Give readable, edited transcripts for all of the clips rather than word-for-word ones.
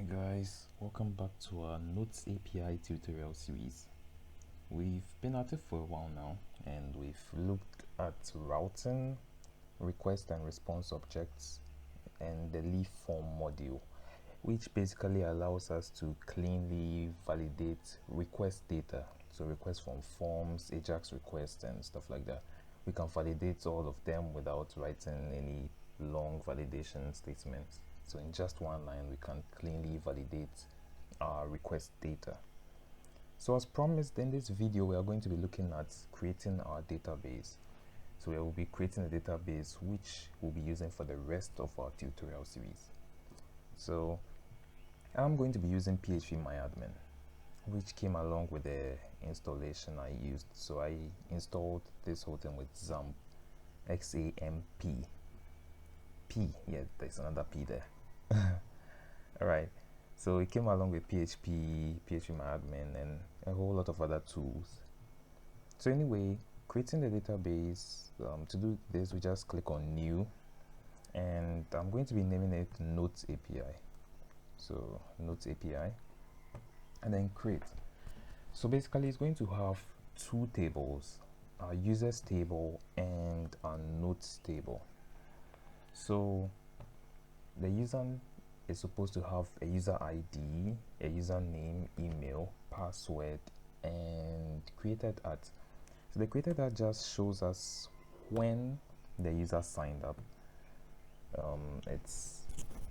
Hi guys, welcome back to our Notes API tutorial series. We've been at it for a while now and we've looked at routing, request and response objects, and the leaf form module, which basically allows us to cleanly validate request data. So requests from forms, Ajax requests and stuff like that. We can validate all of them without writing any long validation statements. So in just one line, we can cleanly validate our request data. So as promised, in this video, we are going to be looking at creating our database. So we will be creating a database which we'll be using for the rest of our tutorial series. So I'm going to be using PHPmyAdmin, which came along with the installation I used. So I installed this whole thing with XAMPP, XAMPP. Yeah, there's another P there. Alright, so it came along with PHPmyAdmin and a whole lot of other tools. So anyway, creating the database, to do this we just click on new and I'm going to be naming it Notes API. So Notes API and then create. So basically it's going to have two tables, our users table and our notes table. So the user is supposed to have a user ID, a username, email, password, and created at. So the created at just shows us when the user signed up. It's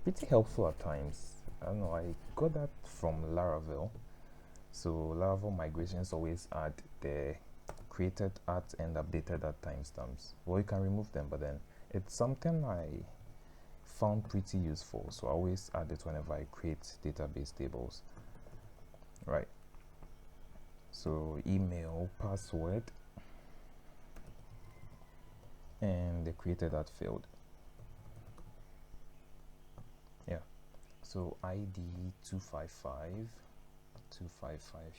pretty helpful at times. I don't know, I got that from Laravel. So Laravel migrations always add the created at and updated at timestamps. Well, you can remove them, but then it's something I found pretty useful, so I always add it whenever I create database tables. Right, so email, password, and the created at field. Yeah, so ID 255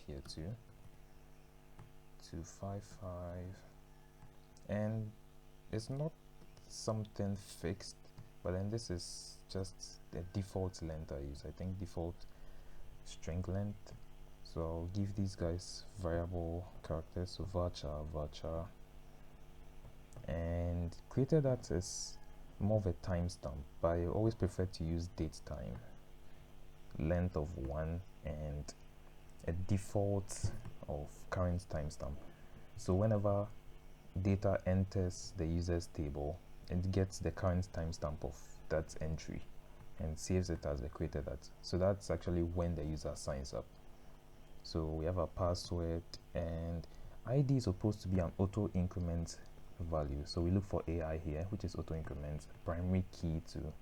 here too, 255, and it's not something fixed, but then this is just the default length I use. I think default string length. So I'll give these guys variable characters, so varchar, and created at is more of a timestamp, but I always prefer to use date time, length of 1, and a default of current timestamp. So whenever data enters the users table, it gets the current timestamp of that entry and saves it as a created at. So that's actually when the user signs up. So we have a password, and ID is supposed to be an auto increment value. So we look for AI here, which is auto increment. Primary key too,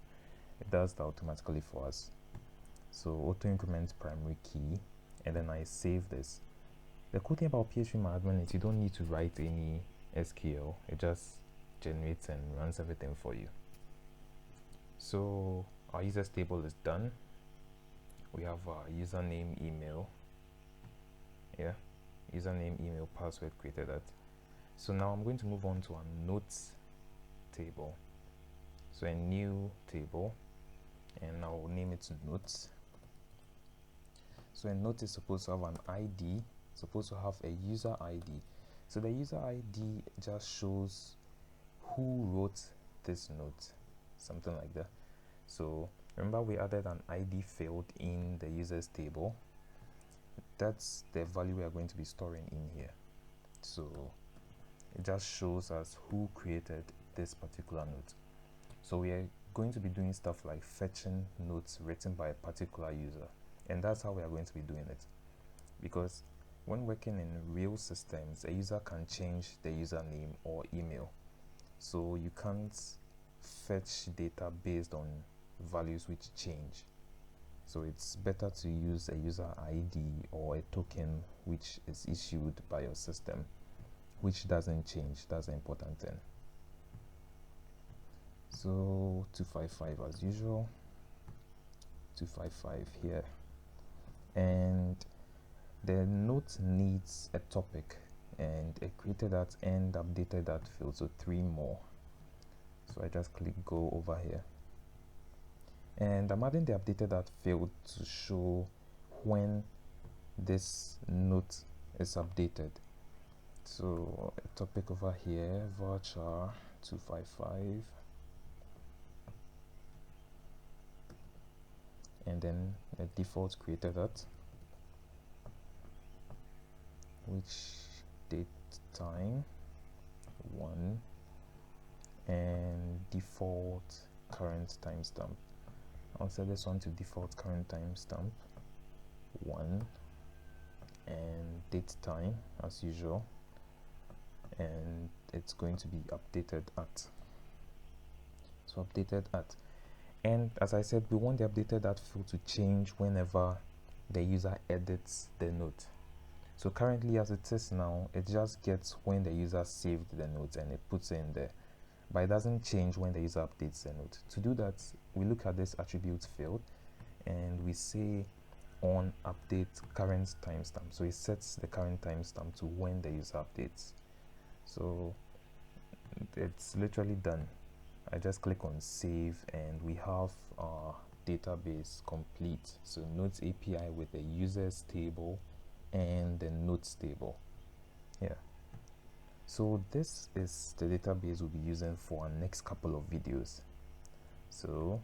it does that automatically for us. So auto increment primary key, and then I save this. The cool thing about PHPmyAdmin is you don't need to write any SQL. It just generates and runs everything for you. So our users table is done. We have our username, email. Yeah, username, email, password, created at. So now I'm going to move on to our notes table. So a new table, and I'll name it notes. So a note is supposed to have an ID, supposed to have a user ID. So the user ID just shows who wrote this note, something like that. So remember we added an ID field in the users table. That's the value we are going to be storing in here. So it just shows us who created this particular note. So we are going to be doing stuff like fetching notes written by a particular user, and that's how we are going to be doing it, because when working in real systems, a user can change the username or email, so you can't fetch data based on values which change. So it's better to use a user ID or a token which is issued by your system, which doesn't change. That's the important thing. So 255 as usual, 255 here, and the note needs a topic and a created at and updated at field, so 3 more. So I just click go over here, and I'm adding the updated at field to show when this note is updated. So a topic over here, varchar 255, and then a default created at, which date time 1, and default current timestamp. I'll set this one to default current timestamp 1, and date time as usual, and it's going to be updated at. So updated at, and as I said, we want the updated at field to change whenever the user edits the note. So currently as it is now, it just gets when the user saved the note and it puts it in there, but it doesn't change when the user updates the note. To do that, we look at this attribute field and we say on update current timestamp. So it sets the current timestamp to when the user updates. So it's literally done. I just click on save and we have our database complete. So notes API with the users table and the notes table. Yeah. So this is the database we'll be using for our next couple of videos. So